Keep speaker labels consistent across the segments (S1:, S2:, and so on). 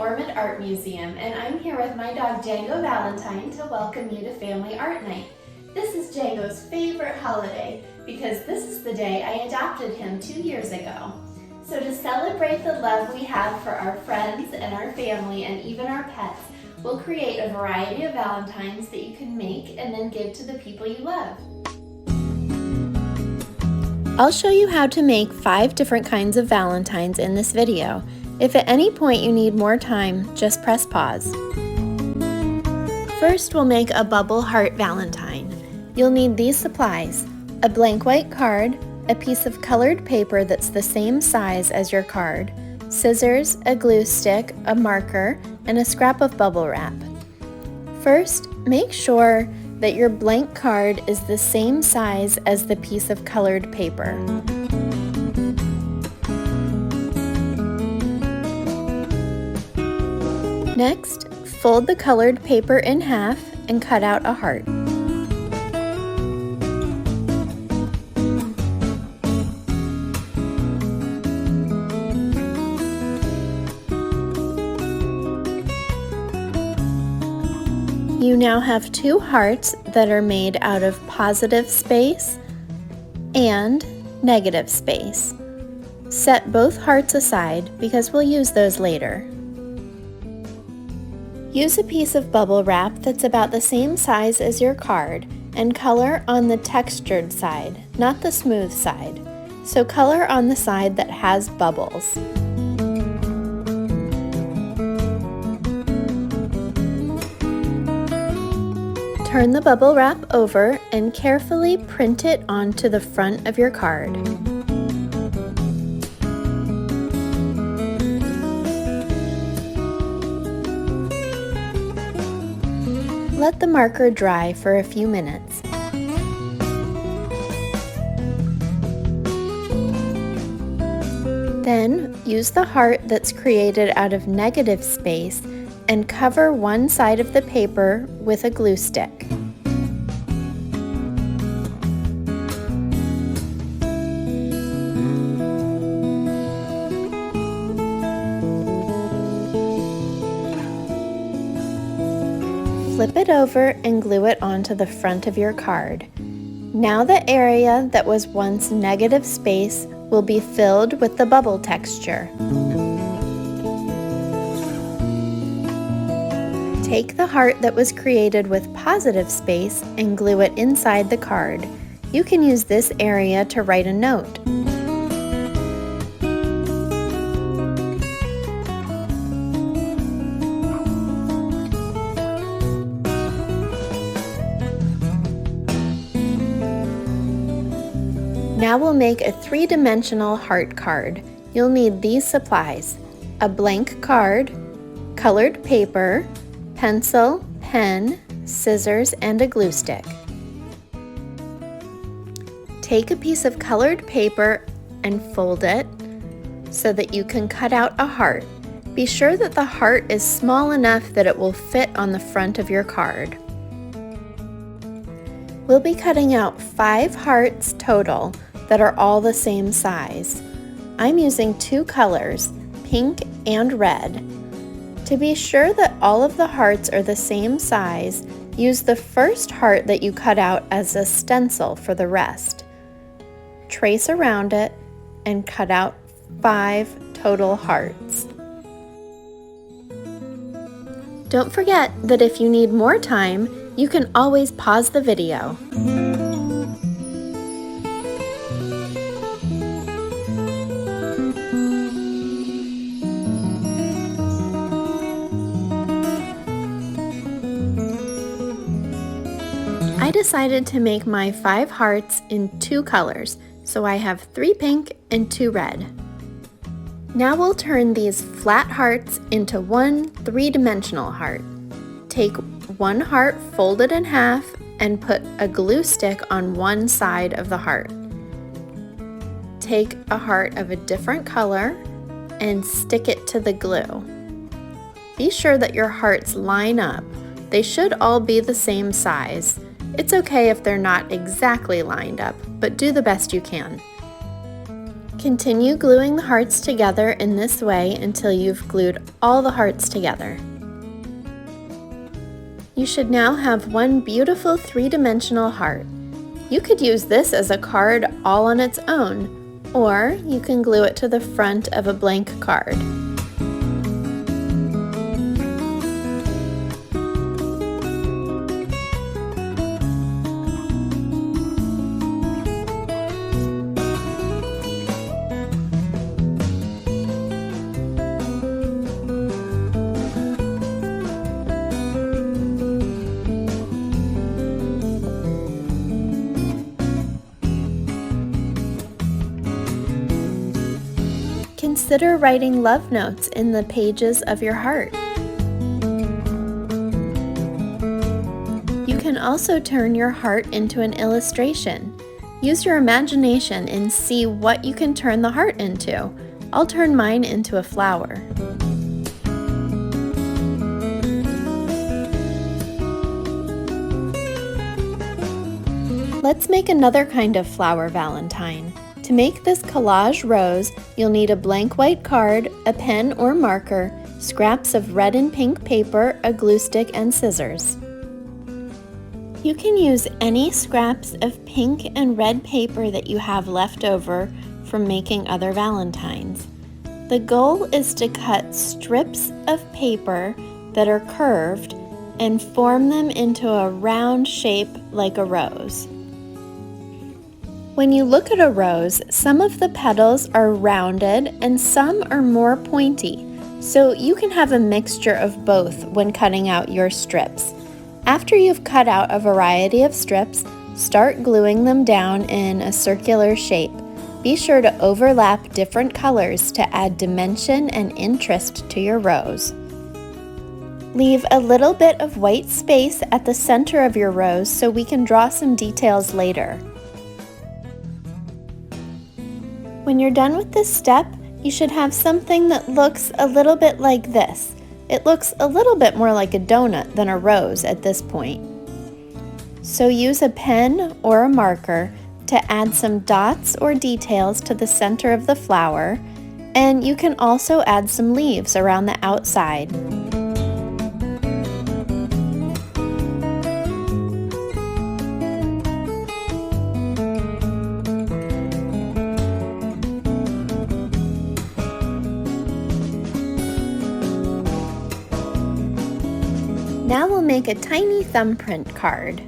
S1: Ormond Art Museum, and I'm here with my dog Django Valentine to welcome you to Family Art Night. This is Django's favorite holiday because this is the day I adopted him 2 years ago. So to celebrate the love we have for our friends and our family and even our pets, we'll create a variety of Valentines that you can make and then give to the people you love. I'll show you how to make 5 different kinds of Valentines in this video. If at any point you need more time, just press pause. First, we'll make a bubble heart Valentine. You'll need these supplies: a blank white card, a piece of colored paper that's the same size as your card, scissors, a glue stick, a marker, and a scrap of bubble wrap. First, make sure that your blank card is the same size as the piece of colored paper. Next, fold the colored paper in half and cut out a heart. You now have 2 hearts that are made out of positive space and negative space. Set both hearts aside because we'll use those later. Use a piece of bubble wrap that's about the same size as your card and color on the textured side, not the smooth side. So color on the side that has bubbles. Turn the bubble wrap over and carefully print it onto the front of your card. Let the marker dry for a few minutes. Then use the heart that's created out of negative space and cover one side of the paper with a glue stick. Flip it over and glue it onto the front of your card. Now the area that was once negative space will be filled with the bubble texture. Take the heart that was created with positive space and glue it inside the card. You can use this area to write a note. Now we'll make a 3-dimensional heart card. You'll need these supplies: a blank card, colored paper, pencil, pen, scissors, and a glue stick. Take a piece of colored paper and fold it so that you can cut out a heart. Be sure that the heart is small enough that it will fit on the front of your card. We'll be cutting out 5 hearts total that are all the same size. I'm using 2 colors, pink and red. To be sure that all of the hearts are the same size, use the first heart that you cut out as a stencil for the rest. Trace around it and cut out 5 total hearts. Don't forget that if you need more time, you can always pause the video. I decided to make my 5 hearts in 2 colors, so I have 3 pink and 2 red. Now we'll turn these flat hearts into one 3-dimensional heart. Take one heart, fold it in half, and put a glue stick on one side of the heart. Take a heart of a different color and stick it to the glue. Be sure that your hearts line up. They should all be the same size. It's okay if they're not exactly lined up, but do the best you can. Continue gluing the hearts together in this way until you've glued all the hearts together. You should now have one beautiful three-dimensional heart. You could use this as a card all on its own, or you can glue it to the front of a blank card. Consider writing love notes in the pages of your heart. You can also turn your heart into an illustration. Use your imagination and see what you can turn the heart into. I'll turn mine into a flower. Let's make another kind of flower valentine. To make this collage rose, you'll need a blank white card, a pen or marker, scraps of red and pink paper, a glue stick, and scissors. You can use any scraps of pink and red paper that you have left over from making other valentines. The goal is to cut strips of paper that are curved and form them into a round shape like a rose. When you look at a rose, some of the petals are rounded and some are more pointy, so you can have a mixture of both when cutting out your strips. After you've cut out a variety of strips, start gluing them down in a circular shape. Be sure to overlap different colors to add dimension and interest to your rose. Leave a little bit of white space at the center of your rose so we can draw some details later. When you're done with this step, you should have something that looks a little bit like this. It looks a little bit more like a donut than a rose at this point. So use a pen or a marker to add some dots or details to the center of the flower, and you can also add some leaves around the outside. Now we'll make a tiny thumbprint card.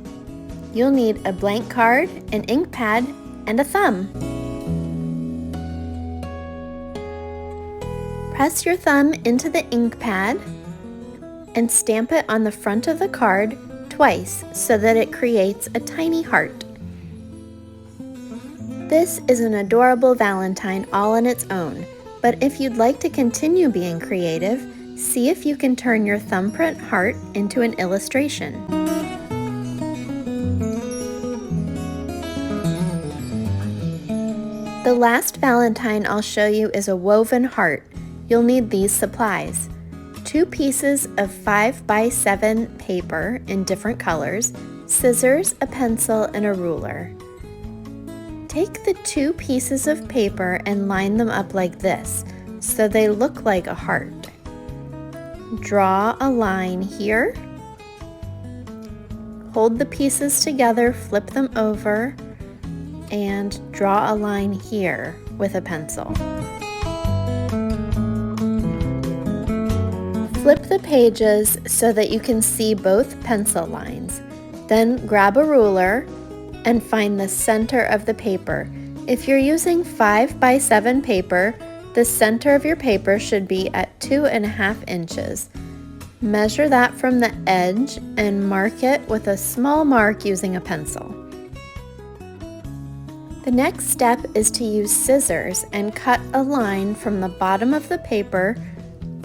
S1: You'll need a blank card, an ink pad, and a thumb. Press your thumb into the ink pad and stamp it on the front of the card twice so that it creates a tiny heart. This is an adorable Valentine all on its own, but if you'd like to continue being creative, see if you can turn your thumbprint heart into an illustration. The last Valentine I'll show you is a woven heart. You'll need these supplies: 2 pieces of 5x7 paper in different colors, scissors, a pencil, and a ruler. Take the 2 pieces of paper and line them up like this, so they look like a heart. Draw a line here. Hold the pieces together, flip them over, and draw a line here with a pencil. Flip the pages so that you can see both pencil lines. Then grab a ruler and find the center of the paper. If you're using 5x7 paper, the center of your paper should be at 2.5 inches. Measure that from the edge and mark it with a small mark using a pencil. The next step is to use scissors and cut a line from the bottom of the paper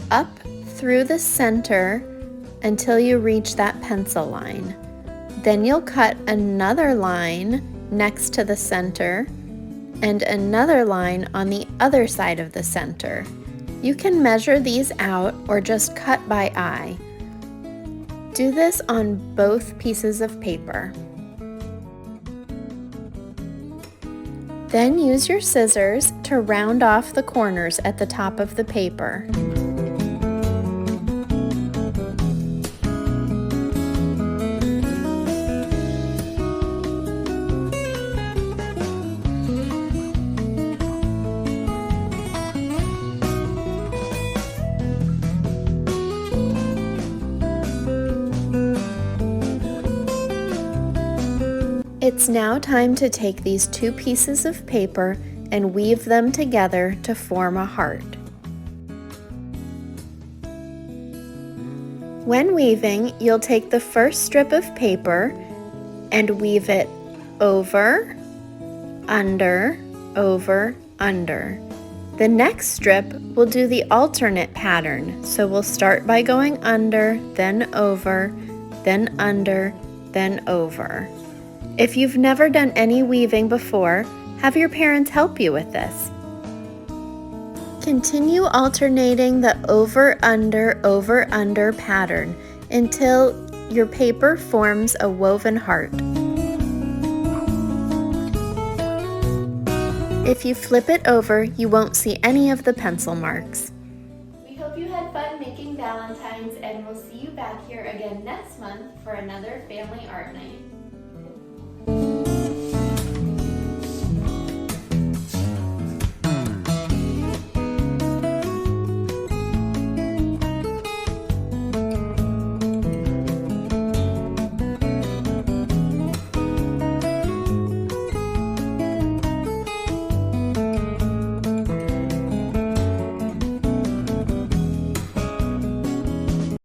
S1: up through the center until you reach that pencil line. Then you'll cut another line next to the center and another line on the other side of the center. You can measure these out or just cut by eye. Do this on both pieces of paper. Then use your scissors to round off the corners at the top of the paper. It's now time to take these two pieces of paper and weave them together to form a heart. When weaving, you'll take the first strip of paper and weave it over, under, over, under. The next strip will do the alternate pattern, so we'll start by going under, then over, then under, then over. If you've never done any weaving before, have your parents help you with this. Continue alternating the over, under pattern until your paper forms a woven heart. If you flip it over, you won't see any of the pencil marks. We hope you had fun making Valentines, and we'll see you back here again next month for another family art night.